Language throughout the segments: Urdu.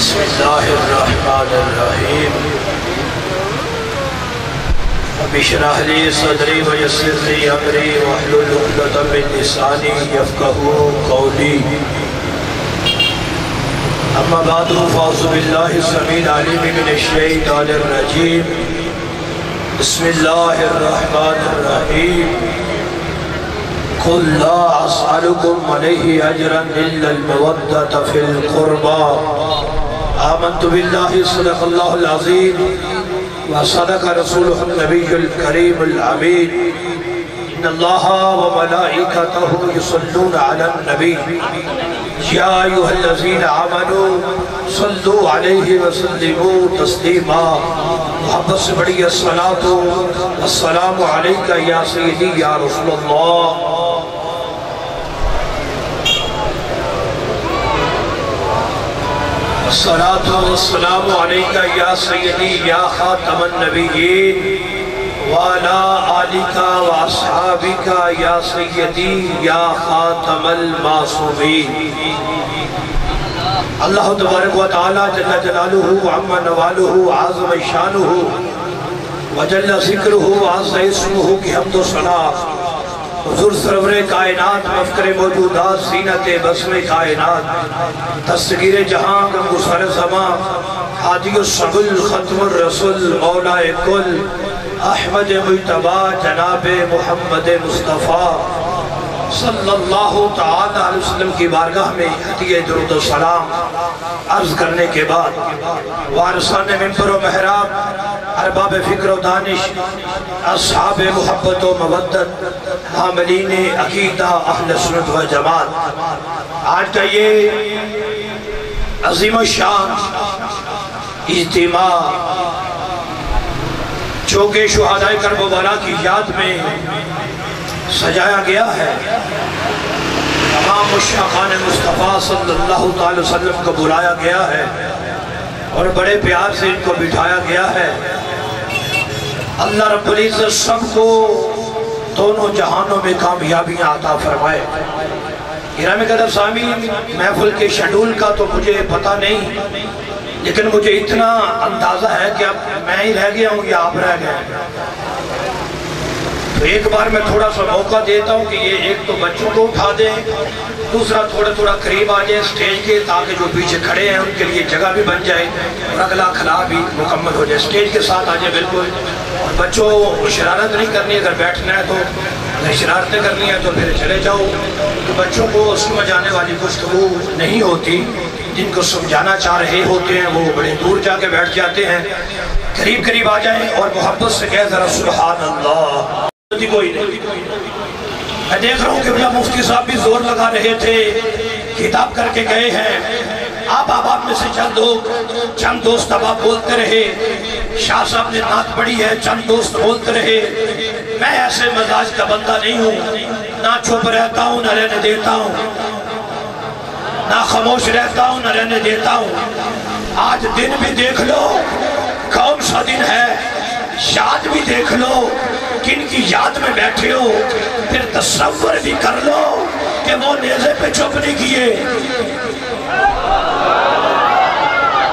بسم اللہ الرحمن الرحیم رب اشرح لی صدری ویسر لی امری واحلل عقدۃ من لسانی یفقہوا قولی اما بعد فاعوذ باللہ السمیع العلیم من الشیطان الرجیم بسم اللہ الرحمن الرحیم قل لا أسألكم عليه أجرا إلا المودة في القربى آمنت بالله صدق الله العظيم وصدق رسوله النبي الكريم الأمين إن الله وملائكته يصلون على النبي يا أيها الذين آمنوا صلوا عليه وسلموا تسليما محبت سے بڑی الصلاة والسلام عليك يا سيدي يا رسول الله الصلاة والسلام عليك يا سيدي يا خاتم النبيين وعلى آلك وأصحابك يا سيدي يا خاتم المعصومين اللہ تبارک و تعالی جل جلالہ وعم نوالہ وعظم شانہ وجل ذکرہ وعز اسمہ کی حمد و ثنا حضور سرور کائنات مفکر موجودات زینت بسم کائنات دستگیر جہاں کم گسر زمان حادی الشغل ختم الرسول مولا کل احمد مجتبہ جناب محمد مصطفیٰ صلی اللہ تعالی علیہ وسلم کی بارگاہ میں ہدیہ درود و سلام عرض کرنے کے بعد وارثان منبر و محراب ارباب فکر و دانش اصحاب محبت و مودت حاملین عقیدہ اہل سنت و جماعت آج کا یہ عظیم الشان اجتماع چونکہ شہدائے کرب و بلا کی یاد میں سجایا گیا ہے تمام مشتاقان مصطفیٰ صلی اللہ علیہ وسلم کو بلایا گیا ہے اور بڑے پیار سے ان کو بٹھایا گیا ہے اللہ رب العزت سب کو دونوں جہانوں میں کامیابیاں عطا فرمائے گرامی قدر سامعین محفل کے شیڈول کا تو مجھے پتہ نہیں لیکن مجھے اتنا اندازہ ہے کہ اب میں ہی رہ گیا ہوں یا آپ رہ گئے تو ایک بار میں تھوڑا سا موقع دیتا ہوں کہ یہ ایک تو بچوں کو اٹھا دیں دوسرا تھوڑا قریب آ جائیں سٹیج کے تاکہ جو پیچھے کھڑے ہیں ان کے لیے جگہ بھی بن جائے اور اگلا کھلا بھی مکمل ہو جائے سٹیج کے ساتھ آ جائے بالکل اور بچوں شرارت نہیں کرنی اگر بیٹھنا ہے تو اگر شرارتیں کرنی ہے تو پھر چلے جاؤ تو بچوں کو سمجھ آنے والی گفتگو نہیں ہوتی جن کو سمجھانا چاہ رہے ہوتے ہیں وہ بڑے دور جا کے بیٹھ جاتے ہیں قریب آ جائیں اور محبت سے کہہ ذرا سبحان اللہ کوئی نہیں میں دیکھ رہا ہوں کہ مفتی صاحب بھی زور لگا رہے تھے خطاب کر کے گئے ہیں آپ میں سے چند دوست اب آپ بولتے رہے شاہ صاحب نے نعت پڑھی ہے چند دوست بولتے رہے میں ایسے مزاج کا بندہ نہیں ہوں نہ چپ رہتا ہوں نہ رہنے دیتا ہوں نہ خاموش رہتا ہوں نہ رہنے دیتا ہوں آج دن بھی دیکھ لو کون سا دن ہے یاد بھی دیکھ لو کن کی یاد میں بیٹھے ہو پھر تصور بھی کر لو کہ وہ نیزے پہ چپ نہیں کیے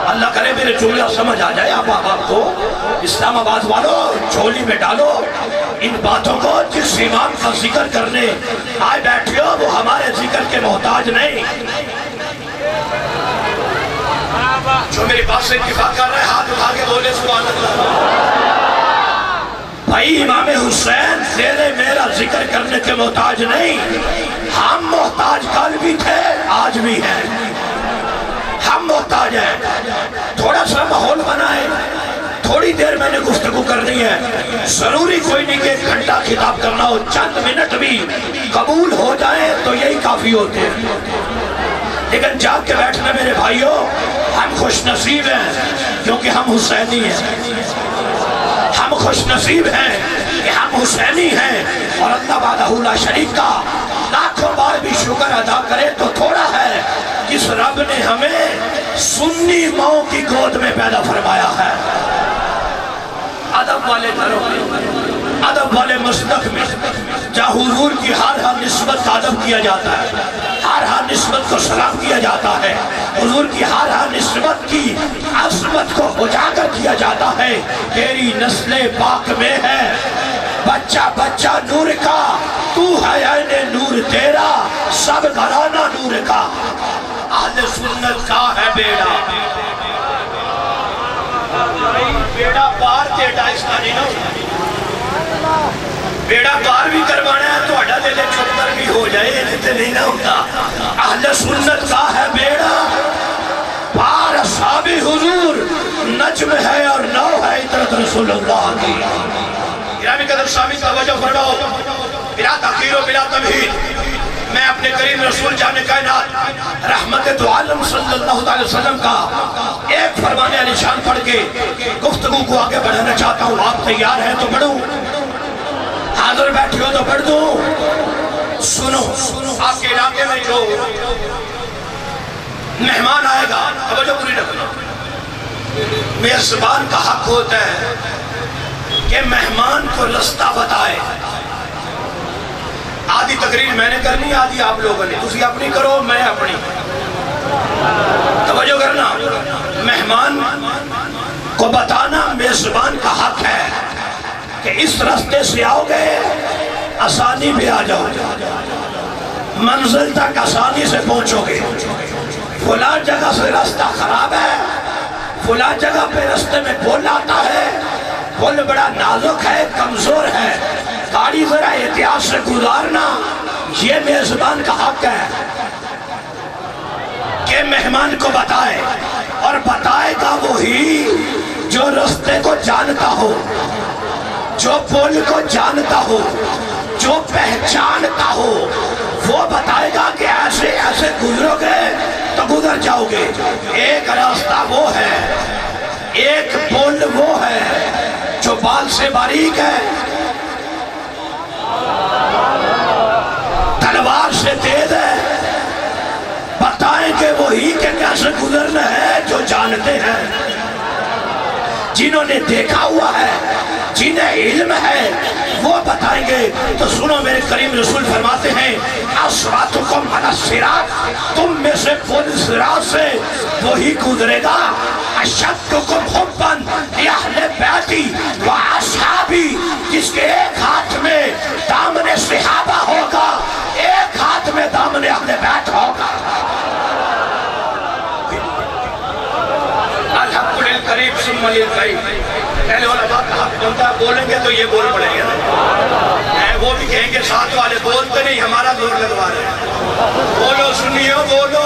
اللہ کرے میرے جملہ سمجھ آ جائے آپ کو اسلام آباد والوں جھولی میں ڈالو ان باتوں کو جس امام کا ذکر کرنے آئے بیٹھے ہو وہ ہمارے ذکر کے محتاج نہیں جو میری بات سے اتفاق کر رہے ہاتھ اٹھا کے بولے سبحان اللہ بھائی امام حسین تیرے میرا ذکر کرنے کے محتاج نہیں ہم محتاج کل بھی تھے آج بھی ہیں ہم محتاج ہیں تھوڑا سا ماحول بنائے تھوڑی دیر میں نے گفتگو کرنی ہے ضروری کوئی نہیں کہ ایک گھنٹہ خطاب کرنا ہو چند منٹ بھی قبول ہو جائے تو یہی کافی ہوتے ہیں لیکن جاگ کے بیٹھنا میرے بھائیوں ہم خوش نصیب ہیں کیونکہ ہم حسینی ہیں ہم خوش نصیب ہیں کہ ہم حسینی ہیں اور اللہ وحدہ لا شریک کا لاکھوں بار بھی شکر ادا کرے تو تھوڑا ہے جس رب نے ہمیں سنی ماؤں کی گود میں پیدا فرمایا ہے ادب والے گھروں میں ادب والے مسلک میں جہاں حضور کی ہر نسبت کا ادب کیا جاتا ہے، ہر نسبت کو سلام کیا جاتا ہے، حضور کی ہر نسبت کی عظمت کو اجاگر کیا جاتا ہے، تیری نسل پاک میں ہے بچہ بچہ نور کا، تو ہے عین نور تیرا، سب گھرانہ نور کا۔ اہل سنت کا ہے بیڑا، بیڑا پار تیڑا اس کا نہیں نو، بیڑا پار بھی کروانا ہے تو اڈا دلے چھپر بھی ہو جائے جتے نہیں نہ ہوتا۔ اہل سنت کا ہے بیڑا پار اصحاب حضور، نجم ہے اور نو ہے اطرت رسول اللہ کی۔ گرامی قدر سامی توجہ فرماؤ، بلا تاخیر و بلا تمہید میں اپنے کریم رسول جان کائنات رحمت دو عالم صلی اللہ علیہ وسلم کا ایک فرمان علی شان پڑھ کے گفتگو کو آگے بڑھانا چاہتا ہوں۔ آپ تیار ہیں تو بڑھوں، حاضر بیٹھے ہو تو پڑھ دوں۔ سنو، آپ کے علاقے میں جو مہمان آئے گا، توجہ پوری رکھنا، میزبان کا حق ہوتا ہے کہ مہمان کو رستہ بتائے۔ آدھی تقریر میں نے کرنی، آدھی آپ لوگوں نے، تسی اپنی کرو میں اپنی۔ توجہ کرنا، مہمان کو بتانا میزبان کا حق ہے کہ اس رستے سے آؤ گے آسانی بھی آ جاؤ، منزل تک آسانی سے پہنچو گے۔ فلاں جگہ سے رستہ خراب ہے، فلاں جگہ پہ رستے میں پول آتا ہے، پول بڑا نازک ہے، کمزور ہے، گاڑی ذرا احتیاط سے گزارنا، یہ میزبان کا حق ہے کہ مہمان کو بتائے، اور بتائے گا وہی جو رستے کو جانتا ہو، جو پول کو جانتا ہو، جو پہچانتا ہو، وہ بتائے گا کہ ایسے ایسے گزرو گے تو گزر جاؤ گے۔ ایک راستہ وہ ہے، ایک پول وہ ہے جو بال سے باریک ہے، تلوار سے تیز ہے، بتائیں کہ وہی کہ کیسے گزرنا ہے جو جانتے ہیں، جنہوں نے دیکھا ہوا ہے، جنہیں علم ہے، وہ بتائیں گے۔ تو سنو، میرے کریم رسول فرماتے ہیں اسواتکم علی الصراط، تم میں سے پل صراط سے وہی گزرے گا اشدکم حبا لأہل بیتی و اصحابی، جس کے ایک ہاتھ میں دامن صحابہ ہوگا، ایک ہاتھ میں دامن اہل بیت ہوگا۔ الحق للقریب ثم للبعید، پہلے والا بات کا حق بنتا ہے، بولیں گے تو یہ بول پڑیں گے، وہ بھی کہیں گے ساتھ والے بولتے نہیں، ہمارا زور لگوا رہے ہیں۔ بولو سنیو، بولو،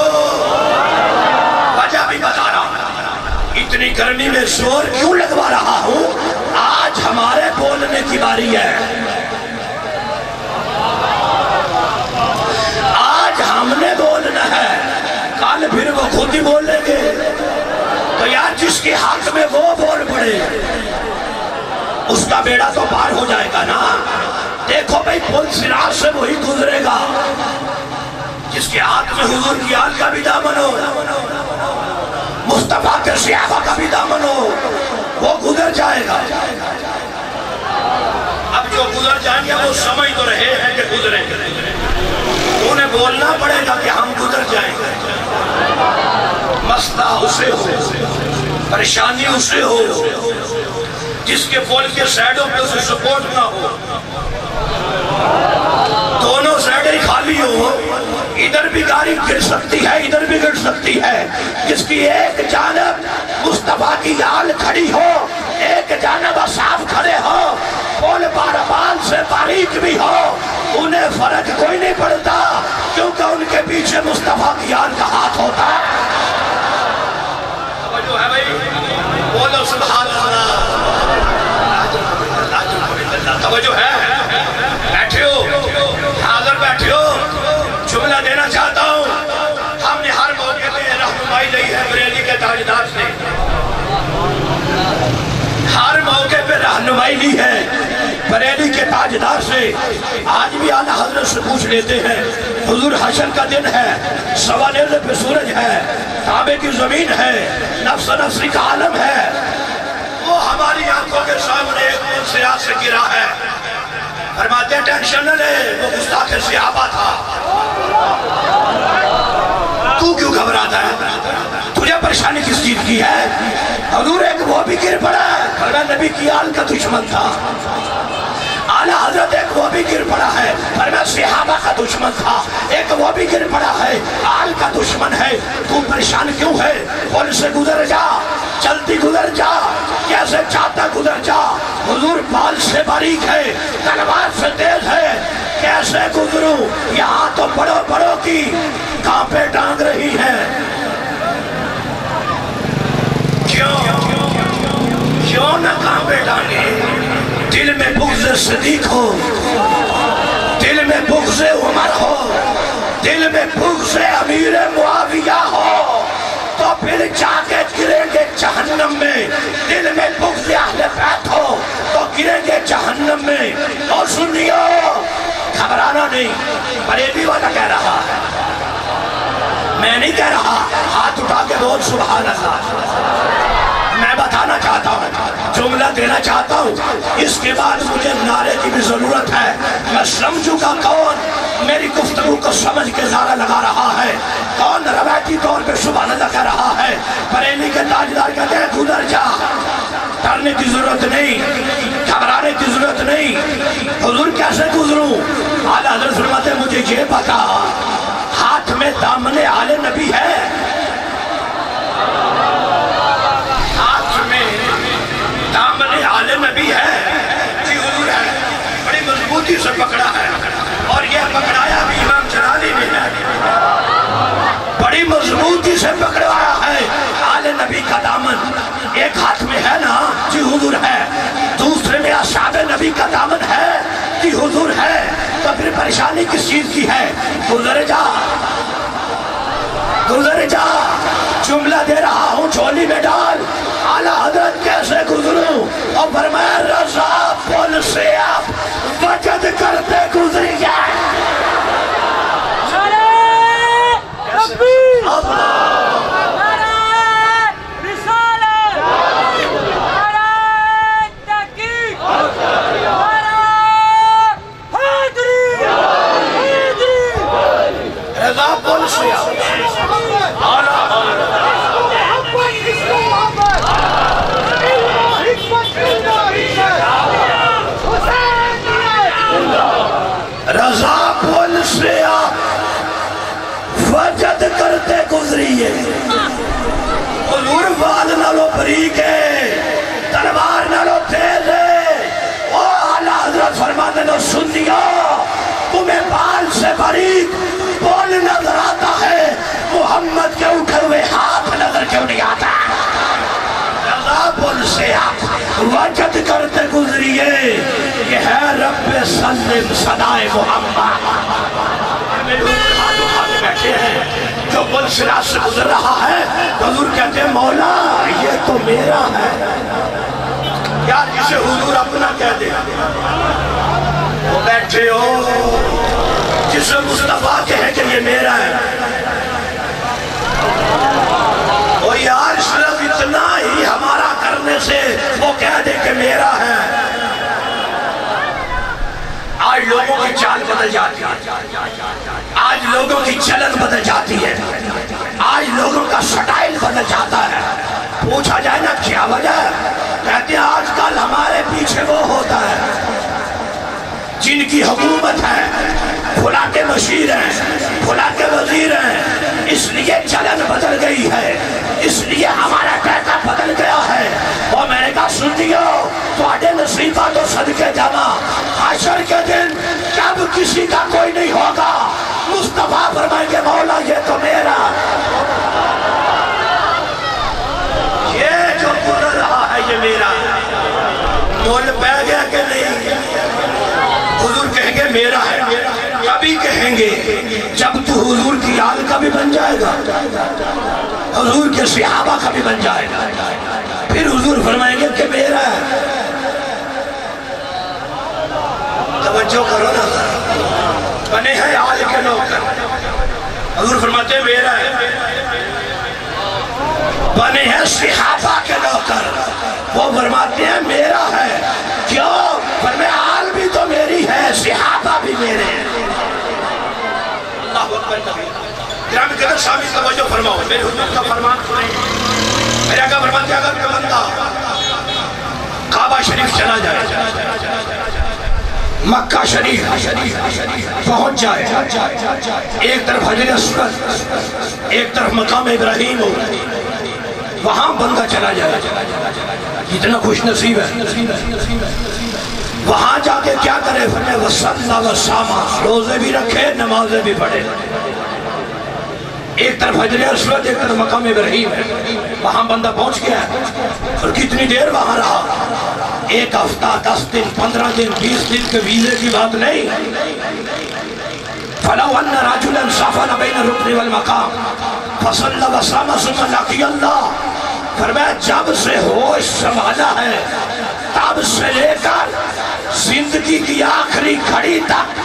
وجہ بھی بتا رہا ہوں، اتنی گرمی میں زور کیوں لگوا رہا ہوں؟ آج ہمارے بولنے کی باری ہے، آج ہم نے بولنا ہے، کل پھر وہ خود ہی بولیں گے، تو یار جس کے حق میں وہ بول پڑے اس کا بیڑا تو پار ہو جائے گا نا۔ دیکھو بھئی پل صراط سے وہی گزرے گا جس کے ہاتھ میں حضور کی آل کا بھی دامن ہو، مصطفیٰ کے صحابہ کا بھی دامن ہو، وہ گزر جائے گا۔ اب جو گزر جائیں گے وہ سمجھ تو رہے ہیں کہ گزریں گے، انہیں بولنا پڑے گا کہ ہم گزر جائیں گے۔ مسئلہ اسے ہو، پریشانی اسے ہو جس کے پول کے سائیڈوں پہ اسے سپورٹ نہ ہو، دونوں سائیڈیں خالی ہو، ادھر بھی گاڑی گر سکتی ہے، ادھر بھی گر سکتی ہے، جس کی ایک جانب مصطفیٰ کی آل کھڑی ہو، ایک جانب اصحاب کھڑے ہو، پول باربال سے باریک بھی ہو، انہیں فرق کوئی نہیں پڑتا، کیونکہ ان کے پیچھے مصطفیٰ کی آل کا ہاتھ ہوتا ہے۔ توجہ ہے بھائی، بولو سبحان اللہ، توجہ ہے، بیٹھے ہو، حاضر بیٹھے ہو، جملہ دینا چاہتا ہوں، ہم نے ہر موقع پہ رہنمائی لی ہے بریلی کے تاجدار سے، ہر موقع پہ رہنمائی لی ہے بریلی کے تاجدار سے۔ آج بھی اعلیٰ حضرت سے پوچھ لیتے ہیں، حضور حشر کا دن ہے، سوا نیزے پہ سورج ہے، کعبے کی زمین ہے، نفس نفسی کا عالم ہے، وہ ہماری آنکھوں کے سامنے ایک منصرہ سے گرا ہے، فرماتے ہیں ٹینشن نہ لے، وہ گستاخ صحابہ تھا۔ تو کیوں گھبراتا ہے؟ تجھے پریشانی کس چیز کی ہے؟ حضور ایک وہ بھی گر پڑا ہے، فرمایا نبی کی آل کا دشمن تھا۔ اعلیٰ حضرت ایک وہ بھی گر پڑا ہے، فرمایا صحابہ کا دشمن تھا، ایک وہ بھی گر پڑا ہے، آل کا دشمن ہے۔ تو پریشان کیوں ہے؟ پل سے گزر جا، چلتی گزر جا، کیسے چاہتا گزر جا۔ حضور بال سے باریک ہے، تلوار سے تیز ہے، کیسے گزروں؟ یہاں تو بڑوں بڑوں کی کانپیں ڈانگ رہی ہیں۔ کیوں نہ کانپیں ڈانگے؟ دل میں بغض صدیق ہو، دل میں بغض عمر ہو، دل میں بغض امیر معاویہ ہو، تو پھر جا کے گریں گے جہنم میں۔ دل میں بغض اہل بیت ہو تو گریں گے جہنم میں۔ اور سنیو، گھبرانا نہیں، بریلی والا کہہ رہا ہے، میں نہیں کہہ رہا۔ ہاتھ اٹھا کے بول سبحان اللہ۔ میں بتانا چاہتا ہوں، جملہ دینا چاہتا ہوں، اس کے بعد مجھے نعرے کی بھی ضرورت ہے۔ میں سمجھوں گا کون میری گفتگو کو سمجھ کے نعرہ لگا رہا ہے، کون روایتی طور پہ سبحان اللہ کہہ رہا ہے۔ بریلی کے تاجدار کہتے ہیں گزر جا، ڈرنے کی ضرورت نہیں، گھبرانے کی ضرورت نہیں۔ حضور کیسے گزروں؟ اعلیٰ حضرت فرماتے ہیں مجھے یہ بتا، ہاتھ میں دامن آل نبی ہے؟ دامن آل نبی ہے؟ جی حضور ہے، بڑی مضبوطی سے پکڑا ہے، اور یہ پکڑایا بھی امام جلالی نے ہے، بڑی مضبوطی سے پکڑایا ہے آل نبی کا دامن۔ ایک ہاتھ میں ہے نا؟ جی حضور ہے۔ دوسرے میں اصحاب نبی کا دامن ہے؟ جی حضور ہے۔ تو پھر پریشانی کس چیز کی ہے؟ گزر جا، گزر جا، جملہ دے رہا ہوں جھولی میں ڈال۔ اعلیٰ حضرت کیسے گزروں؟ اور فرمایا رضا پل سے آپ وجد کرتے گزری جائے۔ نعرہ تکبیر، نعرہ رسالت، نعرہ تحقیق، نعرہ حیدری، رضا پل سے آپ اعلیٰ رضا پل سے آپ وجد کرتے گزریے۔ حضور وال نالو بریک ہے، تلوار نالو تیز ہے۔ او اعلیٰ حضرت فرماتے ہیں سنیو، تمہیں بال سے باریک پل نظر آتا ہے، محمد کے اٹھے ہوئے ہاتھ نظر کیوں نہیں آتا؟ رضا پل سے آپ وجد کرتے گزریے، یہ ہے رب سلم صدائے محمد۔ میرے اوپر ہاتھ اٹھا کے بیٹھے ہیں، جو پل صراط سے گزر رہا ہے، حضور کہتے ہیں مولا یہ تو میرا ہے۔ یار جسے حضور اپنا کہہ دے، وہ بیٹھے ہو، جسے مصطفیٰ کہے کہ یہ میرا ہے، وہ یار صرف اتنا ہی ہمارا کرنے سے وہ کہہ دے کہ میرا ہے۔ آج لوگوں کی چال بدل جاتی ہے، آج لوگوں کی چلن بدل جاتی ہے، آج لوگوں کا سٹائل بدل جاتا ہے۔ پوچھا جائے نا کیا وجہ ہے؟ کہتے ہیں آج کل ہمارے پیچھے وہ ہوتا ہے جن کی حکومت ہے، پھلا کے مشیر ہیں، پھلا کے وزیر ہیں، اس لیے چلن بدل گئی ہے، اس لیے ہمارا ٹیکا بدل گیا ہے۔ اور میں نے کہا سنیو، تواڈے نصیبہ تو صدقے جانا، حشر کے دن جب کسی کا کوئی نہیں ہوگا، مصطفیٰ فرمائیں گے مولا یہ تو میرا، یہ جو گزر رہا ہے یہ میرا۔ مول پہ گیا کہ نہیں؟ حضور کہیں گے میرا ہے، کبھی کہیں گے جب تو حضور کی آل کا بھی بن جائے گا، حضور کے صحابہ کا بھی بن جائے گا، پھر حضور فرمائیں گے کہ میرا ہے۔ توجہ کرو نا، بنے ہیں آل کے نوکر، حضور فرماتے ہیں میرا ہے۔ بنے ہیں صحابہ کے نوکر، وہ فرماتے ہیں میرا ہے. کیوں؟ فرمایا آل بھی تو میری ہے، صحابہ بھی میرے ہیں. اللہ اکبر کبیر. گرامی قدر شامی توجہ فرماؤ، میرے حضور کا فرمان سنیں. میرے آقا فرماتے ہیں اگر کوئی بندہ کعبہ شریف چلا جائے، مکہ شریف پہنچ جائے، ایک طرف حجر اسود ایک طرف مقام ابراہیم ہو، وہاں بندہ چلا جائے، کتنا خوش نصیب ہے. وہاں جا کے کیا کرے؟ فرمایا وصلّا وصامہ، روزے بھی رکھے نمازیں بھی پڑھے. ایک طرف حجر اسود ایک طرف مقام ابراہیم ہے، وہاں بندہ پہنچ گیا ہے. اور کتنی دیر وہاں رہا؟ 1 ہفتہ 10 دن 15 دن 20 دن کے ویزے کی بات نہیں. فَلَوْ أَنَّ رَجُلًا سَافَرَ بَيْنَ الرُّكْنِ وَالْمَقَامِ فَصَلَّى وَصَامَ ثُمَّ لَقِيَ اللَّهَ. فرمایا جب سے ہوش سنبھالا ہے تب سے لے کر زندگی کی آخری گھڑی تک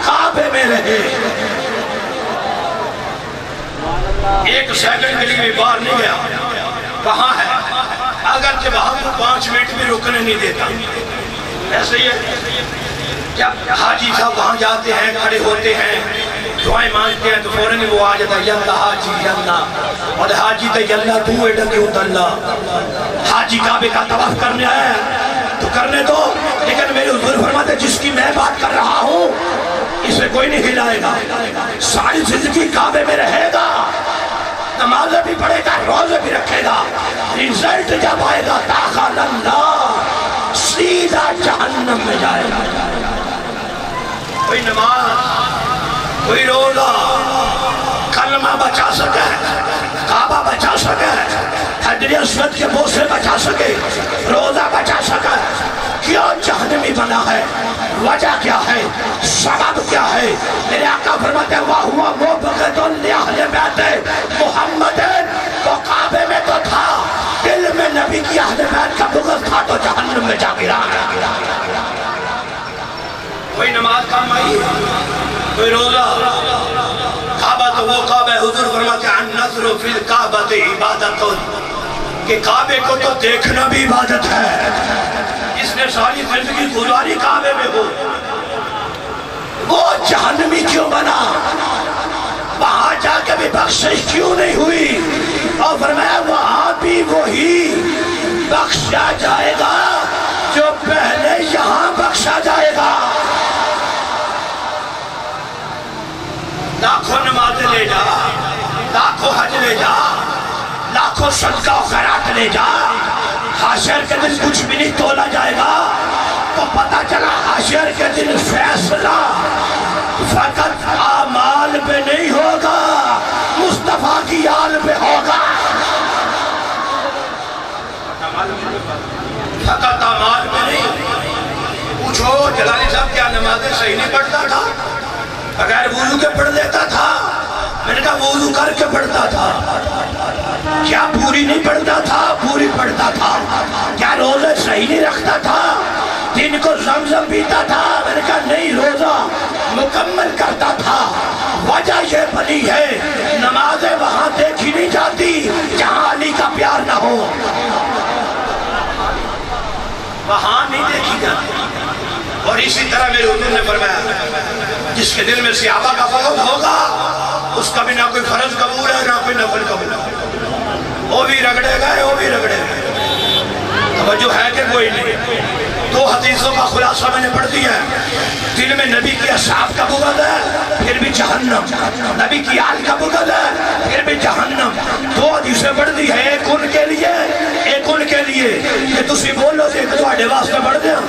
کعبے میں رہے. ایک سیکنڈ کے لیے بھی باہر نہیں گیا، وہاں ہے. اگرچہ وہاں کو 5 منٹ بھی رکنے نہیں دیتا. ایسے ہی ہے جب حاجی صاحب وہاں جاتے ہیں، کھڑے ہوتے ہیں، دعائیں مانگتے ہیں تو فوراً وہ آ جاتا ہے یا اللہ حاجی یا اللہ. اور حاجی تے یا اللہ تو ایڈا کیوں اللہ. حاجی کعبے کا طواف کرنے آیا ہے تو کرنے دو، لیکن میرے حضور فرماتے جس کی میں بات کر رہا ہوں اسے کوئی نہیں ہلائے گا، ساری زندگی کعبے میں رہے گا، نمازیں بھی پڑھے گا، روزے بھی رکھے گا. رزلٹ جب آئے گا داخل اللہ، سیدھا جہنم میں جائے گا. کوئی نماز، کوئی روزہ، کلمہ بچا سکے، کعبہ بچا سکے، حجر اسود کے بوسے بچا سکے، روزہ بچا سکے، کیوں جہنمی بنا ہے؟ وجہ کیا ہے؟ سبب کیا ہے؟ میرے آقا فرماتے ہیں وَهُوَ مُبْغِضٌ لِأَهْلِ بَيْتِ محمد. وہ کعبے میں تو تھا، دل میں نبی کی اہل بیت کا بغض تھا تو جہنم میں جا گرا. کوئی نماز کام آئی، کوئی روزہ. کعبہ تو وہ کعبہ ہے، حضور فرماتے ہیں النظر فی الکعبۃ عبادت، کہ کعبے کو تو دیکھنا بھی عبادت ہے. جس نے ساری زندگی گزاری کعبے میں ہو وہ جہنمی کیوں بنا؟ وہاں جا کے بھی بخشش کیوں نہیں ہوئی؟ اور فرمایا وہاں بھی وہی بخشا جائے گا جو پہلے یہاں بخشا جائے گا. لاکھوں نمازیں لے جا، لاکھوں حج لے جا، لاکھوں صدقہ و خیرات لے جا، حشر کے دن کچھ بھی نہیں تولا جائے گا. تو پتہ چلا حشر کے دن فیصلہ فقط اعمال پہ نہیں ہوگا، مصطفیٰ کی آل پہ ہوگا. فقط اعمال پہ نہیں. پوچھو جلالی صاحب کیا نمازیں صحیح نہیں پڑھتا تھا؟ بغیر وضو کے پڑھ لیتا تھا؟ میں نے کہا وضو کر کے پڑھتا تھا. کیا پوری نہیں پڑھتا تھا؟ پوری پڑھتا تھا. کیا روزے صحیح نہیں رکھتا تھا؟ دن کو زمزم پیتا تھا؟ میں نے کہا نہیں، روزہ مکمل کرتا تھا. وجہ یہ بنی ہے نمازیں وہاں دیکھی نہیں جاتی جہاں علی کا پیار نہ ہو، وہاں نہیں دیکھی جاتی. اور اسی طرح میرے حضور نے فرمایا جس کے دل میں صحابہ کا بغض ہوگا اس کا بھی نہ کوئی فرض قبول ہے نہ کوئی نفل قبول ہے. وہ بھی رگڑے گئے، وہ بھی رگڑے گئے. توجہ ہے کہ کوئی نہیں؟ 2 حدیثوں کا خلاصہ میں نے پڑھ دیا ہے. دل میں نبی کی اصحاب کا بغض ہے پھر بھی جہنم، نبی کی آل کا بغض ہے پھر بھی جہنم. 2 حدیثیں پڑھ دی ہے، ایک ان کے لیے ایک ان کے لیے. کہ تسی بولو کہ تواڈے واسطے پڑھ دیا،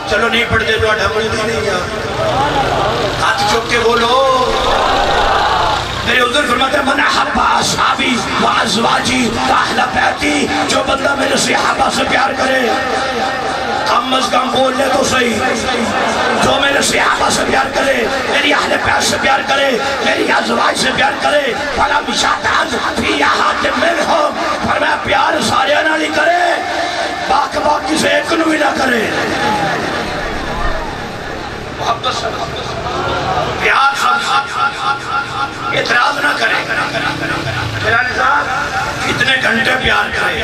چلو نہیں پڑھ دے تو ڈھمڑ دی نہیں جا. ہاتھ چوک کے بولو. میرے حضور فرماتے ہیں من احب اصحابی و ازواجی و اہل بیتی، جو بندہ میرے صحابہ سے پیار کرے، کم از کم بول لے تو صحیح، جو میرے صحابہ سے پیار کرے، میری اہل بیت سے پیار کرے، میری ازواج سے پیار کرے، فَلَمْ يَحْتَاجْ فِي أَحَدٍ مِّنْهُمْ، فرمایا پیار سارے نہ نہیں کرے، باقی سے ایک نو بھی نہ کرے. محبت سے پیار سے اعتراض نہ کرے. کتنے گھنٹے پیار کرے،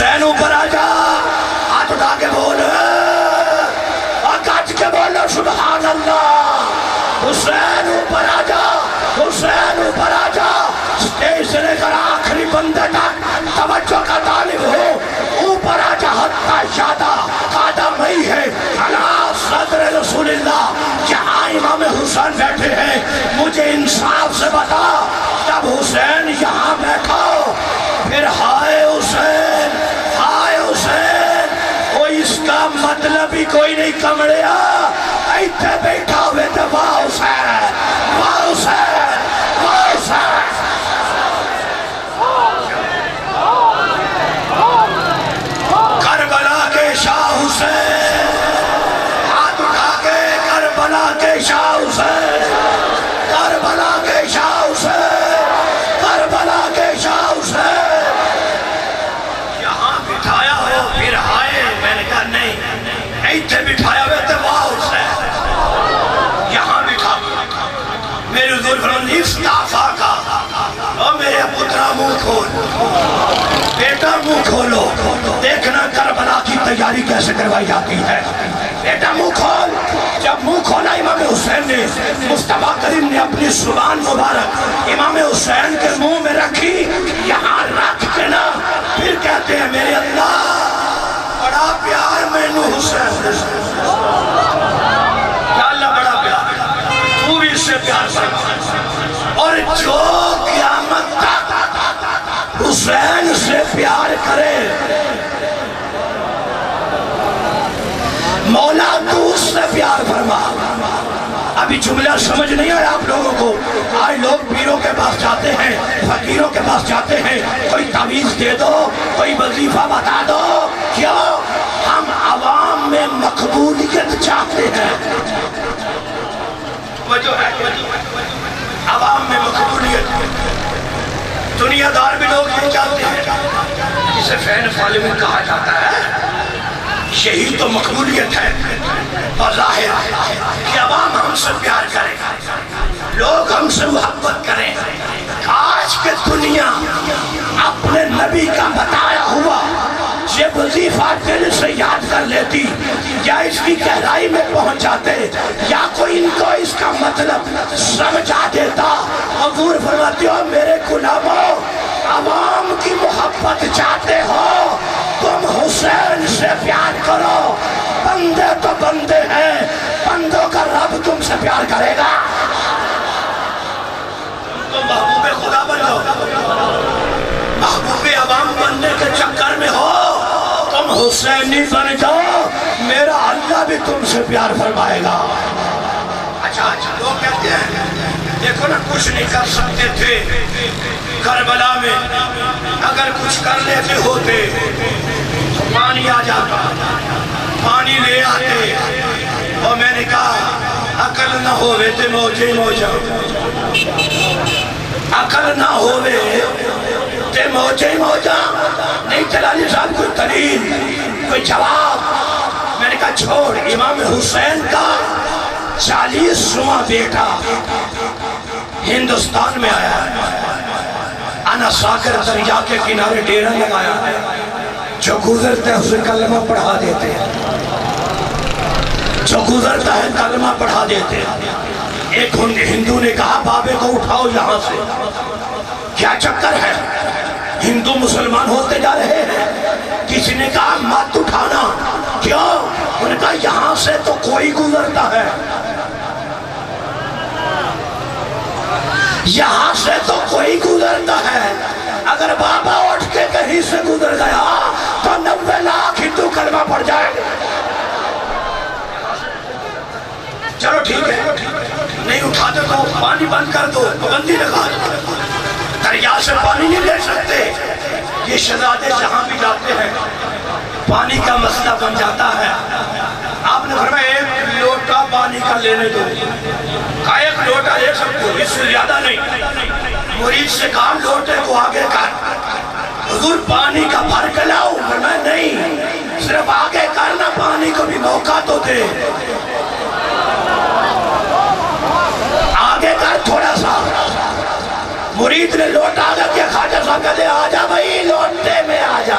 حسین اوپر آ جا، ہاتھ اٹھا کے بول اور کٹ کے بولو سبحان اللہ۔ حسین اوپر آ جا، حسین اوپر آ جا، سٹیج سے لے کر آخری بندے تک توجہ کا طالب ہو، اوپر آ جا حتی شادہ قادم ہی ہے علی صدر رسول اللہ۔ جہاں امام حسین بیٹھے ہیں مجھے انصاف سے بتا، جب حسین یہاں بیٹھا پھر ہائے حسین ہائے حسین، کوئی اس کا مطلب ہی کوئی نہیں کمڑیا، ایتھے بیٹھا ہوئے تھے واہ حسین واہ حسین واہ حسین۔ کربلا کے شاہ حسین، ہاتھ اٹھا کے کربلا کے شاہ حسین، کربلا کے شاہ حسین، کربلا کے شاہ حسین۔ یہاں بٹھایا ہو پھر ہائے، میں نے کہا نہیں، ایتھے بٹھایا ہوئے تھے واہ حسین، یہاں بٹھا میرے حضور فرماتے ہیں استعفا کا، او میرے پترا منہ کھول، بیٹا منہ کھولو، دیکھنا کربلا کی تیاری کیسے کروائی جاتی ہے، بیٹا منہ کھول۔ جب منہ کھولا امام حسین نے، مصطفیٰ کریم نے اپنی زبان مبارک امام حسین کے منہ میں رکھی، یہاں رکھ کے نا پھر کہتے ہیں میرے اللہ بڑا پیار میں نو حسین، یا اللہ بڑا پیار، تو بھی اس سے پیار فرما، اور جو قیامت تک حسین سے پیار کرے مولا تو اس سے پیار فرما۔ ابھی جملہ سمجھ نہیں آیا آپ لوگوں کو؟ آج لوگ پیروں کے پاس جاتے ہیں، فقیروں کے پاس جاتے ہیں، کوئی تعویذ دے دو، کوئی وظیفہ بتا دو، کیوں؟ ہم عوام میں مقبولیت چاہتے ہیں، وجہ ہے عوام میں مقبولیت، دنیا دار بھی لوگ یہ چاہتے ہیں، جسے فین فالم کہا جاتا ہے، یہی تو مقبولیت ہے بظاہر کہ عوام ہم سے پیار کرے، لوگ ہم سے محبت کریں۔ آج کے دنیا اپنے نبی کا بتایا ہوا یہ وظیفہ دل سے یاد کر لیتی، یا اس کی گہرائی میں پہنچ جاتے، یا کوئی ان کو اس کا مطلب سمجھا دیتا۔ حضور فرماتے ہو میرے غلاموں، عوام کی محبت چاہتے ہو تم حسین سے پیار کرو، بندے تو بندے ہیں، بندوں کا رب تم سے پیار کرے گا، تم محبوب خدا بن جاؤ، محبوب عوام بننے کے چکر میں ہو، تم حسینی بن جاؤ، میرا اللہ بھی تم سے پیار فرمائے گا۔ اچھا لوگ کہتے ہیں دیکھو نا کچھ نہیں کر سکتے تھے کربلا میں، اگر کچھ کر لیتے ہوتے پانی آ جاتا، پانی لے آتے، اور میں نے کہا عقل نہ ہوئے تے موجے موجہ، عقل نہ ہوئے تے موجے موجہ، نہیں جلالی صاحب کوئی دلیل کوئی جواب؟ میں نے کہا چھوڑ، امام حسین کا 40واں بیٹا ہندوستان میں آیا ہے، انا ساکر دریا کے کنارے ڈیرہ لگایا ہے، جو گزرتا ہے اسے کلمہ پڑھا دیتے ہیں، جو گزرتا ہے کلمہ پڑھا دیتے ہیں۔ ایک ہندو نے کہا بابے کو اٹھاؤ یہاں سے، کیا چکر ہے؟ ہندو مسلمان ہوتے جا رہے ہیں، کسی نے کہا مت اٹھانا، کیوں؟ انہوں نے کہا یہاں سے تو کوئی گزرتا ہے، یہاں سے تو کوئی گزرتا ہے، اگر بابا اٹھ کے کہیں سے گزر گیا تو 90 لاکھ ہندو کلمہ پڑھ جائیں گے۔ چلو ٹھیک ہے، نہیں اٹھاتے تو پانی بند کر دو، پابندی لگا دو، دریا سے پانی نہیں لے سکتے۔ یہ شہزادے جہاں بھی جاتے ہیں پانی کا مسئلہ بن جاتا ہے۔ آپ نے فرمایا ایک لوٹا پانی کا لینے دو، کہا ایک لوٹا لے سکتے ہو، اس سے زیادہ نہیں۔ مرید سے کہا لوٹے کو آگے کر، حضور پانی کا بھر کے لاؤ، فرمایا نہیں، صرف آگے کرنا، پانی کو بھی موقع تو دے، آگے کر تھوڑا سا۔ مرید نے لوٹا آگا کیا، خواجہ صاحب کہتے آجا بھائی لوٹے میں آجا،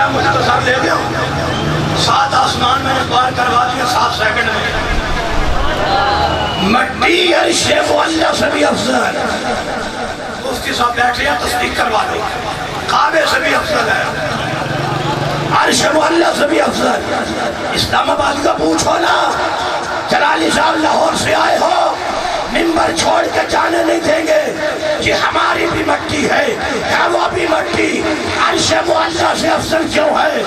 بڑا مختصر لے گیا 7 آسمان میں نے پار کروا دیا 7 سیکنڈ میں. مٹی عرش معلیٰ سے بھی افضل. مفتی صاحب بیٹھے ہیں تصدیق کروا لو. کعبے سے بھی افضل ہے. عرش معلیٰ سے بھی افضل. اسلام آباد کا پوچھو نا. جلالی صاحب لاہور سے آئے ہو, منبر چھوڑ کے جانے نہیں دیں گے. یہ ہماری بھی مٹی ہے وہ بھی مٹی. عرش معلیٰ سے افضل کیوں ہے؟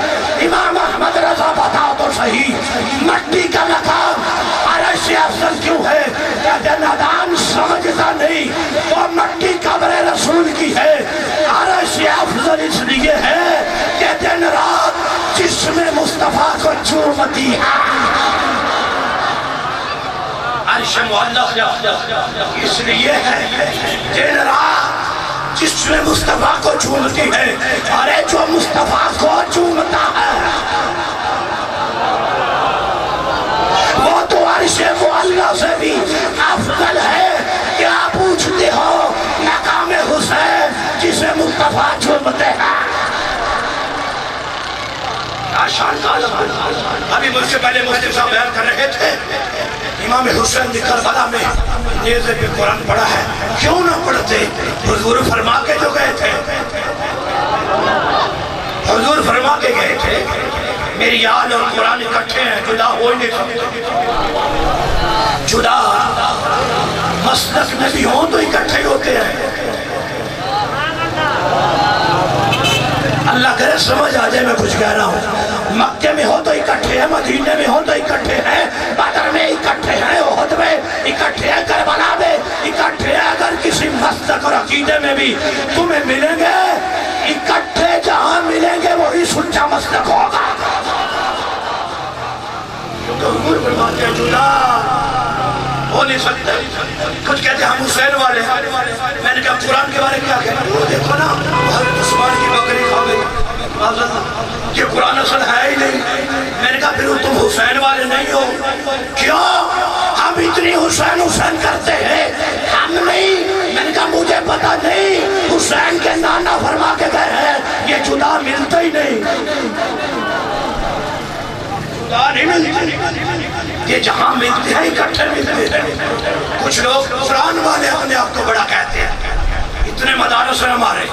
امام احمد رضا بتاؤ تو صحیح, مٹی کا مقام عرش سے افضل کیوں ہے؟ کہتے نادان سمجھتا نہیں, وہ مٹی قبر رسول کی ہے. عرش سے افضل اس لیے ہے کہ دن رات جسم مصطفیٰ کو چومتی ہے. عرش معلیٰ اس لیے ہے دن رات جسم مصطفیٰ کو چومتی ہے. ارے جو مصطفیٰ کو چومتا ہے وہ تو عرش معلیٰ سے بھی افضل ہے. کیا پوچھتے ہو مقام حسین جسے مصطفیٰ چومتے ہیں؟ ابھی مجھ سے پہلے مفتی صاحب بیان کر رہے تھے امام حسین نے کربلا میں نیزے پہ قرآن پڑھا ہے. کیوں نہ پڑھتے؟ حضور فرما کے جو گئے تھے, حضور فرما کے گئے تھے میری آل اور قرآن اکٹھے ہیں, جدا ہو ہی نہیں سکتے. جدا مسلک میں بھی ہوں تو اکٹھے ہوتے ہیں. اللہ کرے سمجھ آ جائے میں کچھ کہہ رہا ہوں. مکے میں ہو تو اکٹھے ہیں, مدینے میں ہو تو اکٹھے ہیں, بدر میں اکٹھے ہیں, احد میں اکٹھے ہیں, کربلا میں اکٹھے ہیں. اگر کسی مسلک اور عقیدے میں بھی تمہیں ملیں گے اکٹھے جہاں ملیں گے وہی سچا مسلک ہوگا. کیونکہ حضور فرماتے ہیں جدا ہو نہیں سکتے. کچھ کہتے ہیں ہم حسین والے ہیں. میں نے کہا قرآن کے بارے کیا کہنا؟ وہ دیکھو نا حضرت عثمان کی بکری کھا گئی, یہ قرآن اصل ہے ہی نہیں. میں نے کہا پھر تم حسین والے نہیں ہو. کیوں؟ ہم اتنی حسین حسین کرتے ہیں, ہم نہیں. میں نے کہا مجھے پتا نہیں, حسین کے نانا فرما کے گئے ہیں یہ جدا ملتا ہی نہیں. جدا نہیں ملتے, یہ جہاں ملتے ہیں اکٹھے ملتے ہیں. کچھ لوگ قرآن والے اپنے آپ کو بڑا کہتے ہیں. اتنے مدارس ہیں ہمارے,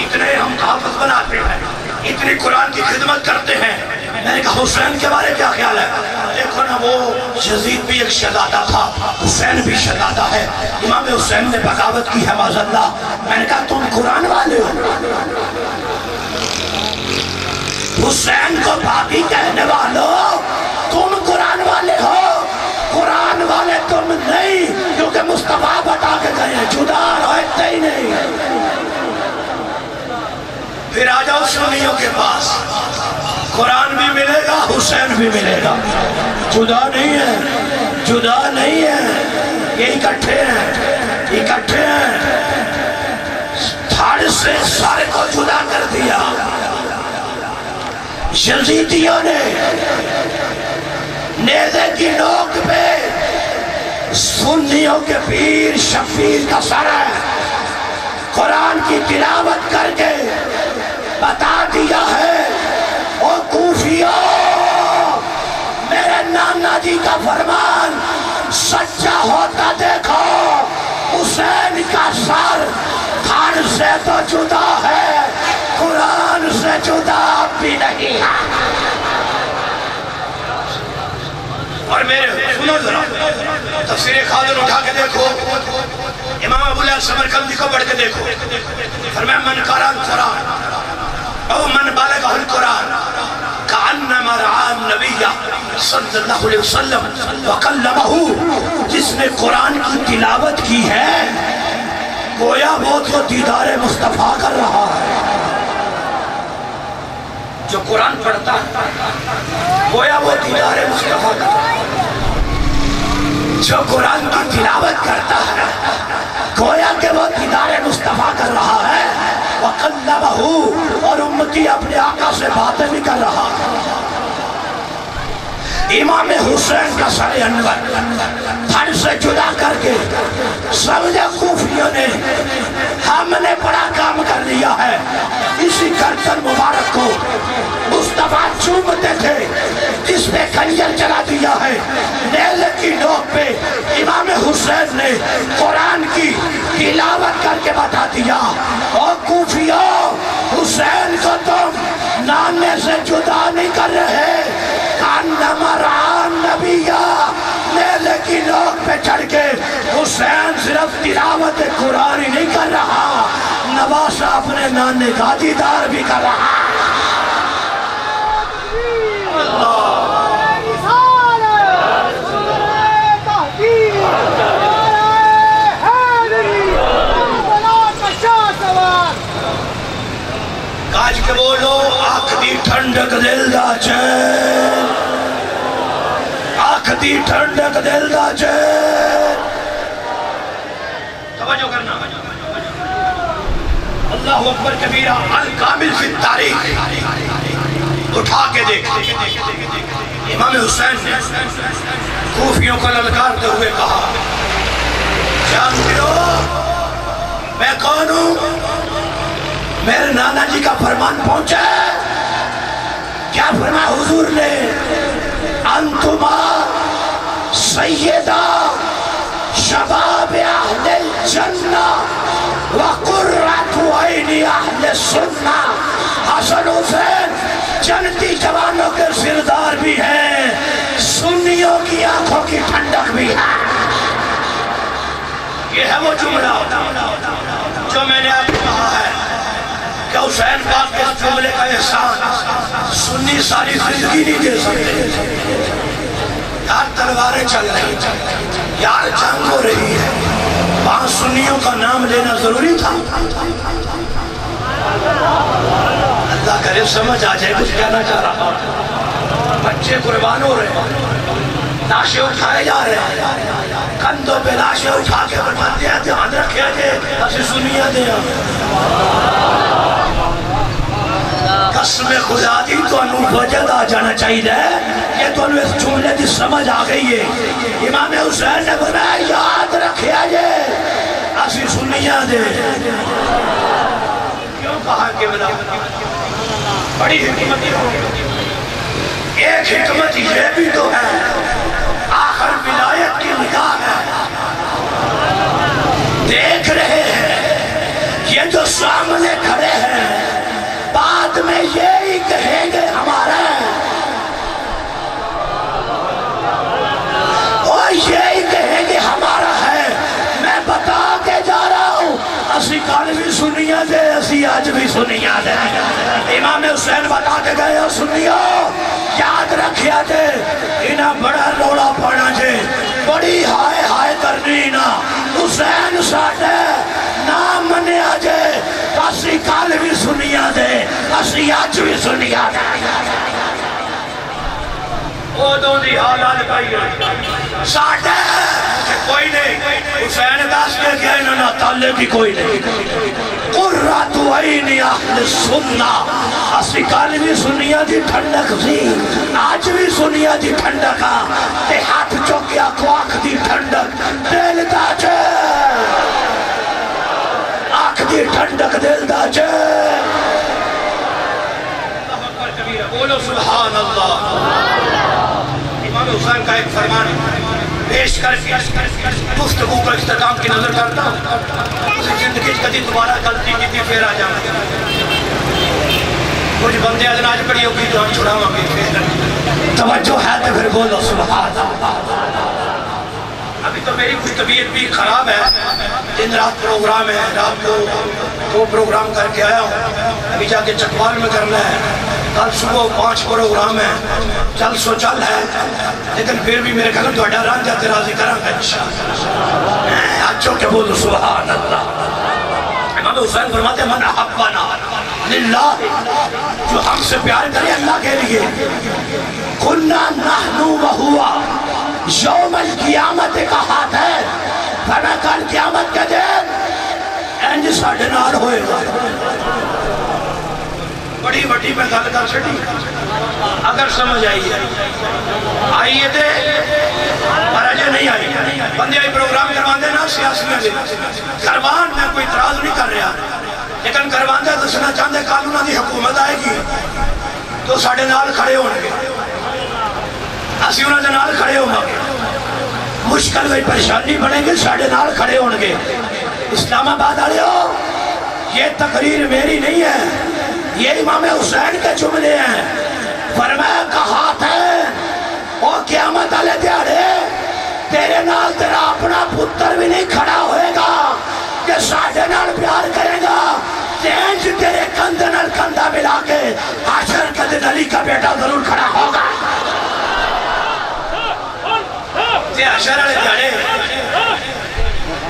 اتنے ہم حافظ بناتے ہیں, اتنی قرآن کی خدمت کرتے ہیں. میں نے کہا حسین کے بارے کیا خیال ہے؟ دیکھو نا وہ یزید بھی ایک شہزادہ تھا, حسین بھی شہزادہ ہے. امام حسین نے بغاوت کی ہے معاذاللہ. میں نے کہا تم قرآن والے ہو, حسین کو باقی کہنے والوں تم قرآن والے ہو. قرآن والے تم نہیں, کیونکہ مصطفیٰ بتا کے گئے ہیں جدا رہتے ہی نہیں. پھر آ جاؤ سنیوں کے پاس, قرآن بھی ملے گا حسین بھی ملے گا. جدا نہیں ہے, جدا نہیں ہے, یہ اکٹھے ہیں, اکٹھے ہیں. دھڑ سے سارے کو جدا کر دیا یزیدیوں نے. نیزے کی نوک پہ سنیوں کے پیر شفیع کا سر ہے. قرآن کی تلاوت کر کے بتا دیا ہے او کوفیوں, میرے نانا جی کا فرمان سچا ہوتا دیکھو. حسین کا سر دھڑ سے تو جدا ہے, قرآن سے جدا بھی نہیں ہے. اور میرے سنو ذرا تفسیر خادر اٹھا کے دیکھو, امام ابو العلا سمرقندی کو پڑھ کے دیکھو. فرمایا من قرأ القرآن او من بلغہ القرآن کأنما رأى النبی صلی اللہ علیہ وسلم وکلمہ. جس نے قرآن کی تلاوت کی ہے گویا وہ تو دیدار مصطفیٰ کر رہا ہے. جو قرآن پڑھتا ہے گویا وہ دیدار مصطفیٰ کر رہا ہے. جو قرآن کی تلاوت کرتا ہے گویا کہ وہ دیدار مصطفیٰ کر رہا ہے. وَقَلَّبَهُ, اور امتی اپنے آقا سے باتیں بھی کر رہا ہے. امام حسین کا سر انور تھن سے جدا کر کے سمجھے کوفیوں نے ہم نے بڑا کام کر لیا ہے. اسی گردن مبارک کو مصطفیٰ چومتے تھے، اس پہ خنجر چلا دیا ہے. نیزے کی نوک پہ امام حسین نے قرآن کی تلاوت کر کے بتا دیا، اور کوفیوں حسین کو تم نانے سے جدا نہیں کر رہے. نیزے کی نوک پہ چڑھ کے حسین صرف تلاوت قرآن ہی نہیں کر رہا، نواسا اپنے نانے کا دیدار بھی کر رہا. کاج کے بولو آنکھ دی ٹھنڈک دل دا چین، آنکھ دی ٹھنڈک دل دا چین. توجہ کرنا. اللہ اکبر کبیرہ الکامل فی التاریخ اٹھا کے دیکھ. امام حسین نے کوفیوں کو للکارتے ہوئے کہا، جانتے ہو میں کون ہوں؟ میرے نانا جی کا فرمان پہنچا ہے. کیا فرمایا حضور نے؟ انتما سیدہ شباب اہل الجنہ وقرۃ عین اہل السنہ. حسن حسین جنتی جوانوں کے سردار بھی ہیں، سنیوں کی آنکھوں کی ٹھنڈک بھی ہے. یہ ہے وہ جملہ جو میں نے آپ کو کہا ہے کہ حسین پاک کے اس جملے کا احسان سنی ساری زندگی نہیں دے سکتے. یار تلواریں چل رہی، یار جنگ ہو رہی ہے، وہاں سنیوں کا نام لینا ضروری تھا. اللہ کرے سمجھ آ جائے کچھ کہنا چاہ رہا. بچے قربان ہو رہے ہیں، لاشیں اٹھائے جا رہے ہیں، کندھوں پہ لاشیں اٹھا کے بٹھاتے ہیں، دھیان رکھے جے اسے سنیاں دیا. قسم خدا دی تو انہوں وجد آ جانا چاہیے. یہ تو انہوں اس جملے دی سمجھ آ گئی ہے. امام حسین نے فرمایا یاد رکھے جے اسی سنیاں دے. کیوں کہا کہ بلا بڑی حکمت ایک حکمت یہ بھی تو ہے، آخر ولایت کی نگاہ ہے. دیکھ رہے ہیں یہ جو سامنے کھڑے ہیں بعد میں یہی کہیں گے ہمارا، اور یہی کہیں گے ہمارا ہے. میں بتا کے جا رہا ہوں، اسی کل بھی سنیاں دے، اسی آج بھی سنیاں دے. امام حسین بتا کے گئے ہو سنیاں یاد رکھیا دے، انہاں بڑا روڑا پڑا جے، بڑی ہائے ہائے کرنی نا. حسین ساٹھے نام منے آجے، اسی کال بھی سنیا دے، اسی آج بھی سنیا دے. او دو دی حالات کہیے ساٹھے کوئی نہیں. حسین داس کے گئے نا تالے بھی کوئی نہیں. قرۃ عین اہل السنہ، اسی کال بھی سنیا دی ٹھنڈک سی، آج بھی سنیا دی ٹھنڈکا. تے ہاتھ چوکیا کو آنکھ دی ٹھنڈک دل دا چے، آنکھ دی ٹھنڈک دل دا چے. بولو سبحان اللہ. امام حسین کا ایک فرمان پیش کر کے گفتگو کا اختتام کی نظر کرتا ہوں. زندگی کدی دوبارہ غلطی کی تھی پھر آ جاؤں. کچھ بندے ادناج پڑی ہوگی تو ہم چھڑاواں گے پھر. توجہ ہے تو پھر بولو سبحان اللہ. ابھی تو میری کچھ طبیعت بھی خراب ہے، دن رات پروگرام ہے، رات کو 2 پروگرام کر کے آیا ہوں، ابھی جا کے چکوال میں کرنا ہے، کل صبح 5 پروگرام ہے، چل سو چل ہے. لیکن پھر بھی میرے گھر تو ڈران جاتے راضی کریں گا انشاءاللہ. اچھو کہ بولو سبحان اللہ. امام حسین فرماتے ہیں من احبنا للہ، جو ہم سے پیار کرے اللہ کے لیے، کننا نحنو وہوا یوم القیامت کا ہاتھ ہے. فرمایا کل قیامت کے دن انج ساڑھے نال ہوئے گا. بڑی وڈی میں گل کر چڑی اگر سمجھ آئیے تھے پر اجے نہیں آئی بندے آئی پروگرام کروان دے نا سیاسیاں دے کروان میں کوئی اعتراض نہیں کر رہا لیکن کروان دے دسنا چاہتے قانونہ دی حکومت آئے گی تو ساڑھے نال کھڑے ہوں گے اسی انہوں نے نال کھڑے ہوں گے مشکل میں پریشانی بڑھیں گے ساڑھے نال کھڑے ہوں گے اسلام آباد آلے ہو یہ تقریر میری نہیں ہے یہ امام حسین کے جملے ہیں فرمایا کہا تھا وہ قیامت آلے دیارے تیرے نال تیرا اپنا پتر بھی نہیں کھڑا ہوئے گا کہ ساڑھے نال پیار کرے گا تینج تیرے کندھ نال کندھا ملا کے حشر کے دن علی کا بیٹا ضرور کھڑا ہوگا تے حشر آلے دیارے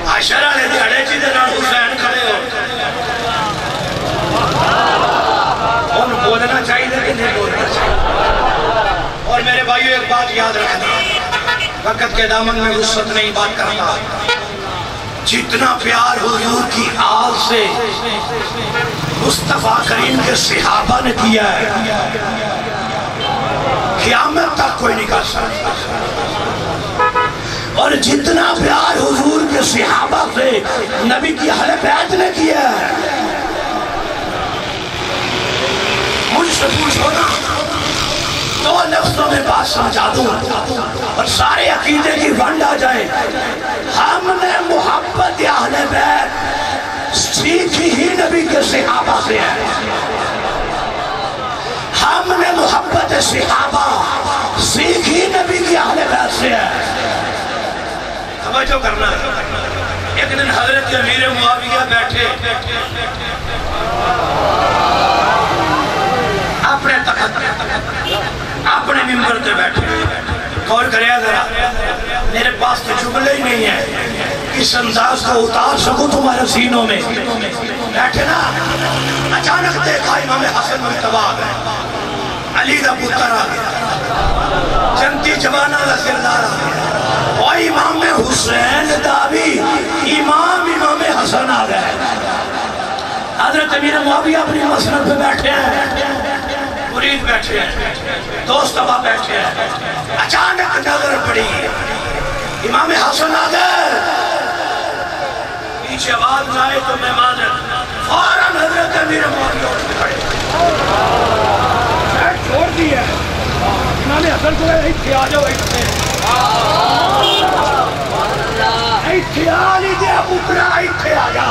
حشر آلے دیارے جی دے نال حسین کھڑے ہو ان بولنا چاہیے کہ نہیں بولنا چاہیے اور میرے بھائیو ایک بات یاد رکھنا وقت کے دامن میں وسعت نہیں بات کرتا جتنا پیار حضور کی آل سے مصطفیٰ کریم کے صحابہ نے کیا ہے قیامت تک کوئی نہیں کر سکتا اور جتنا پیار حضور کے صحابہ سے نبی کی اہل بیت نے کیا ہے مجھ سے پوچھو نا دو لفظوں میں بات سمجھا دوں اور سارے عقیدے کی ونڈ آ جائے ہم نے محبت اہل بیت سیکھی ہی نبی کے صحابہ سے ہے ہم نے محبت صحابہ سیکھی نبی کی اہل بیت سے ہے توجہ کرنا ایک دن حضرت امیر معاویہ بیٹھے اپنے تخت اپنے ممبر پہ بیٹھے غور کرے ذرا میرے پاس تو جملے ہی نہیں ہے اس انداز کو اتار سکوں تمہارے سینوں میں بیٹھے نا اچانک دیکھا امام حسن مجتبیٰ آ گئے علی دا پتر آ گیا جنتی جوانہ دا سردار آ گیا اور امام حسین دا بھی امام حسن آ گئے حضرت امیر معاویہ اپنی مسند پہ بیٹھے ہیں مرید بیٹھے ہیں دوست ابا بیٹھے ہیں اچانک نظر پڑی امام حسن آ گئے پیچھے آواز آئے تو مہمان فوراً حضرت امیر معاویہ اٹھ کے کھڑے چھوڑ دی ہے امام حسن کو ایتھے آ جاؤ ایتھے آ لیجیے پترا ایتھے آ جا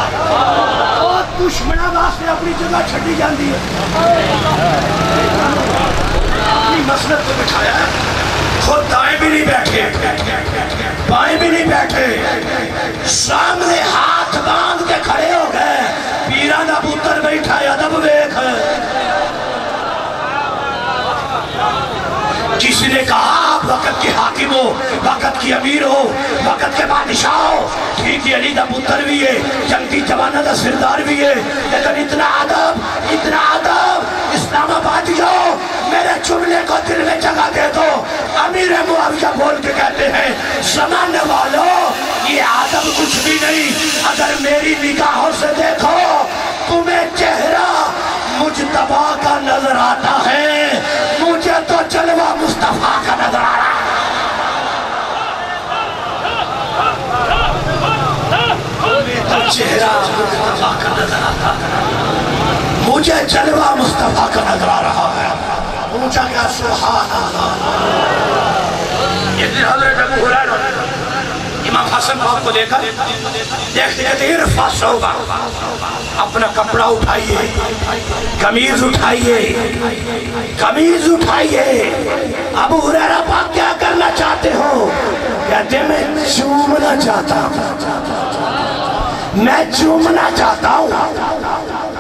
اور دشمنہ واسطے اپنی جگہ چھڑی جاندی ہے اپنی مسند کو بٹھایا ہے خود دائیں بھی نہیں بیٹھے بائیں بھی نہیں بیٹھے سامنے ہاتھ باندھ کے کھڑے ہو گئے پیران دا پتر بیٹھا ہے ادب دیکھ کسی نے کہا آپ وقت کے حاکم ہو وقت کی امیر ہو وقت کے بادشاہ ہو ٹھیک ہے علی دا پتر بھی ہے جنگی جوانہ دا سردار بھی ہے لیکن اتنا عدب اسلام آباد جاؤ میرے جملے کو دل میں جگہ دے دو امیر معاویہ بول کے کہتے ہیں زمانے والوں یہ عدب کچھ بھی نہیں اگر میری نگاہوں سے دیکھو تمہیں چہرہ مجتبیٰ کا نظر آتا ہے مجھے تو جلوہ مصطفیٰ کا نظر آ رہا ہے تمہیں تو چہرہ مصطفیٰ کا نظر آتا ہے مجھے جلوہ مصطفیٰ کا نظر آ رہا ہے پوچھا گیا سبحان اللہ ایک دن حضرت ابو ہریرہ امام حسن باپ کو دیکھا دیکھتے کہتے ہیں رفع صوبہ اپنا کپڑا اٹھائیے قمیض اٹھائیے ابو ہریرہ پاک کیا کرنا چاہتے ہو کہتے ہیں میں چومنا چاہتا ہوں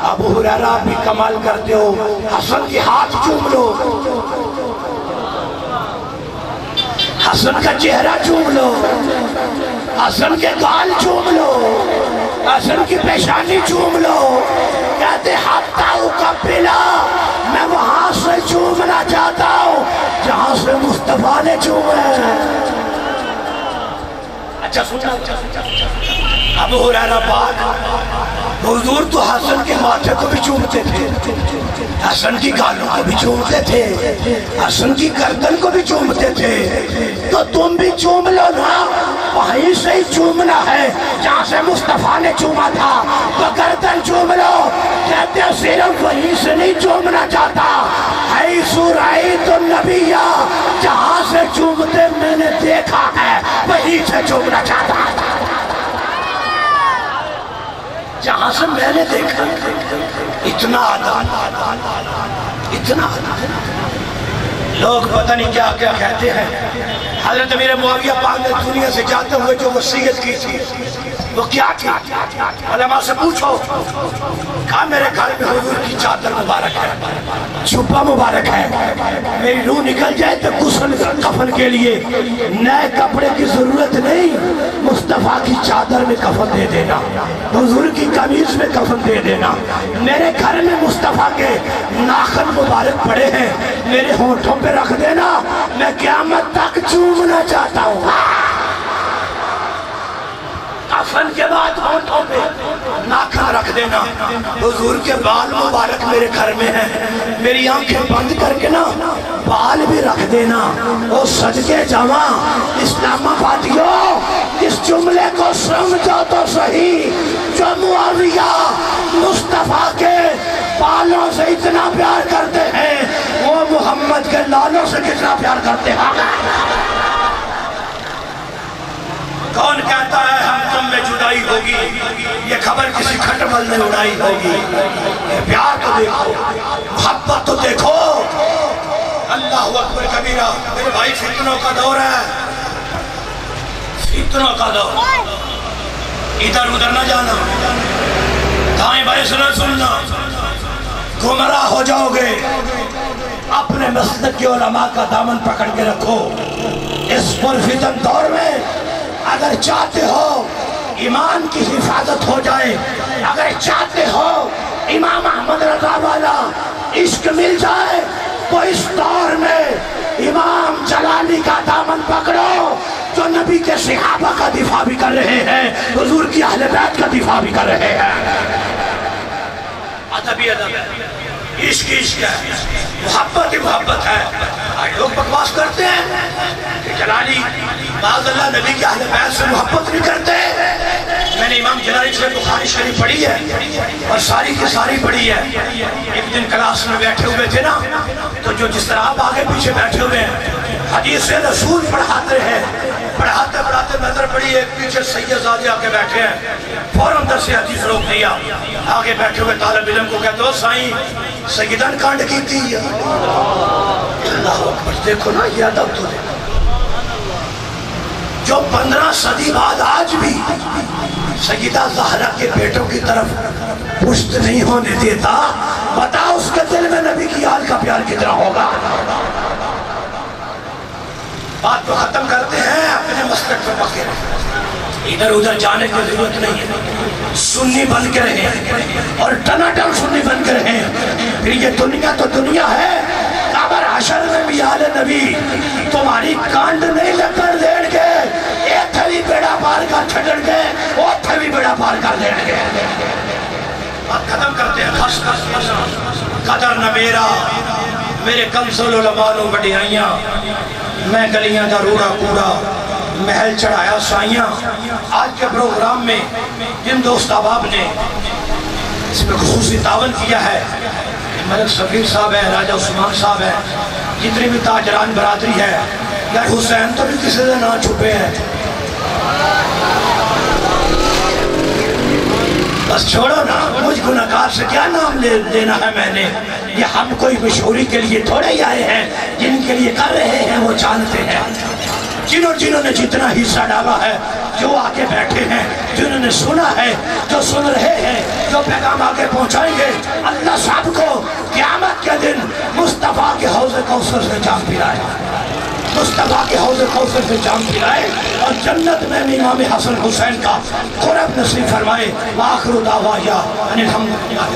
ابو ہریرہ بھی کمال کرتے ہو حسن کی ہاتھ چوم لو حسن کا چہرہ چوم لو حسن کے گال چوم لو حسن کی پیشانی چوم لو کہتے حتیٰ کا پلا میں وہاں سے چومنا چاہتا ہوں جہاں سے مصطفیٰ نے چومے اچھا سوچا ابو ہریرہ پاک حضور تو حسن کے ماتھے کو بھی چومتے تھے، حسن کی گالوں کو بھی چومتے تھے، حسن کی گردن کو بھی چومتے تھے، تو تم بھی چوم لو نا، وہیں سے ہی چومنا ہے جہاں سے مصطفیٰ نے چوما تھا، تو گردن چوم لو۔ کہتے ہیں صرف وہیں سے نہیں چومنا چاہتا، حیث رأیت النبی، جہاں سے چومتے میں نے دیکھا ہے وہیں سے چومنا چاہتا ہے، جہاں سے میں نے دیکھا۔ اتنا اتنا لوگ پتہ نہیں کیا کیا کہتے ہیں۔ حضرت امیر معاویہ پاک نے دنیا سے جاتے ہوئے جو وصیت کی تھی وہ کیا تھی؟ علماء سے پوچھو۔ کہا میرے گھر میں حضور کی چادر مبارک ہے، جھبا مبارک ہے، میری روح نکل جائے تو غسل کفن کے لیے نئے کپڑے کی ضرورت نہیں، مصطفیٰ کی چادر میں کفن دے دینا، حضور کی قمیض میں کفن دے دینا۔ میرے گھر میں مصطفیٰ کے ناخن مبارک پڑے ہیں، میرے ہونٹوں پہ رکھ دینا، میں قیامت تک چومنا چاہتا ہوں۔ کفن کے بعد ہونٹوں پہ ناخن رکھ دینا، حضور کے بال مبارک میرے گھر میں ہیں، میری آنکھیں بند کر کے نا بال بھی رکھ دینا۔ وہ صدقے جمع اسلام آبادیوں، اس جملے کو سمجھو تو صحیح، جو معاویہ مصطفیٰ کے بالوں سے اتنا پیار کرتے ہیں وہ محمد کے لالوں سے کتنا پیار کرتے ہیں۔ کون کہتا ہے ہم تم میں جدائی ہوگی؟ یہ خبر کسی کھٹمل نے اڑائی ہوگی۔ یہ پیار تو دیکھو، محبت تو دیکھو۔ اللہ اکبر کبیرہ۔ میرے بھائی فتنوں کا دور ہے، فتنوں کا دور، ادھر ادھر نہ جانا، دائیں بائیں سے نہ سننا، گمراہ ہو جاؤ گے۔ اپنے مسلک کے علماء کا دامن پکڑ کے رکھو۔ اس پرفتن دور میں اگر چاہتے ہو ایمان کی حفاظت ہو جائے، اگر چاہتے ہو امام احمد رضا والا عشق مل جائے، تو اس دور میں امام جلالی کا دامن پکڑو، جو نبی کے صحابہ کا دفاع بھی کر رہے ہیں، حضور کی اہل بیت کا دفاع بھی کر رہے ہیں۔ ادب ہی ادب ہے، عشق عشق ہے، محبت ہی محبت ہے۔ آج لوگ بکواس کرتے ہیں کہ جلالی معاذ اللہ نبی کی اہل بیت سے محبت نہیں کرتے۔ میں نے امام جلالی سے بخاری شریف پڑھی ہے اور ساری کی ساری پڑھی ہے۔ ایک دن کلاس میں بیٹھے ہوئے تھے نا، تو جو جس طرح آپ آگے پیچھے بیٹھے ہوئے ہیں حدیث رسول پڑھاتے ہیں، پڑھاتے پڑھاتے نظر پڑی ایک پیچھے سید زادے آگے بیٹھے ہیں، فوراً در سے حدیث روک دیا۔ آگے بیٹھے ہوئے طالب علم کو کہتے ہو سائیں سیدن کانڈ کی تھی۔ اللہ اکبر، دیکھو نا یہ ادب تو دیکھو، جو 15 صدی بعد آج بھی سیدہ زہرا کے بیٹوں کی طرف پشت نہیں ہونے دیتا، بتا اس کے دل میں نبی کی آل کا پیار کتنا ہوگا۔ بات کو ختم کرتے ہیں، اپنے مسلک پر پکے رہے، ادھر ادھر جانے کی ضرورت نہیں ہے، سنی بن کے رہے اور ٹناٹن سنی بن کے رہے۔ پھر یہ دنیا تو دنیا ہے، قبر حشر میں بھی آل نبی تمہاری کانڈ نہیں لگ کر دیں گے، ایتھے بھی بیڑا پار کر چھڑیں گے، اوتھے بھی بیڑا پار کر دیں گے۔ بات ختم کرتے ہیں، خس خس خس قدر نہ میرا، میرے کمسل علماء نو بڑھائیاں، میں گلیاں دا روڑا کوڑا محل چڑھایا سائیاں۔ آج کے پروگرام میں جن دوست احباب نے اس میں خصوصی تعاون کیا ہے، ملک سفیر صاحب ہے، راجہ عثمان صاحب ہے، جتنی بھی تاجران برادری ہے، یار حسین تو بھی کسی سے نہ چھپے ہیں۔ بس چھوڑو نا، مجھ گناہگار سے کیا نام لینا ہے میں نے، یہ ہم کوئی مشہوری کے لیے تھوڑے ہی آئے ہیں، جن کے لیے کر رہے ہیں وہ جانتے ہیں۔ جنہوں نے جتنا حصہ ڈالا ہے، جو آگے بیٹھے ہیں، جنہوں نے سنا ہے، جو سن رہے ہیں، جو پیغام آگے پہنچائیں گے، اللہ سب کو قیامت کے دن مصطفیٰ کے حوض کوثر سے جام پلائے، مصطفیٰ کے حوض کوثر سے جام پلائے، اور جنت میں امام حسن حسین کا قرب نصیب فرمائے۔ وآخر دعوایا ان الحمدللہ۔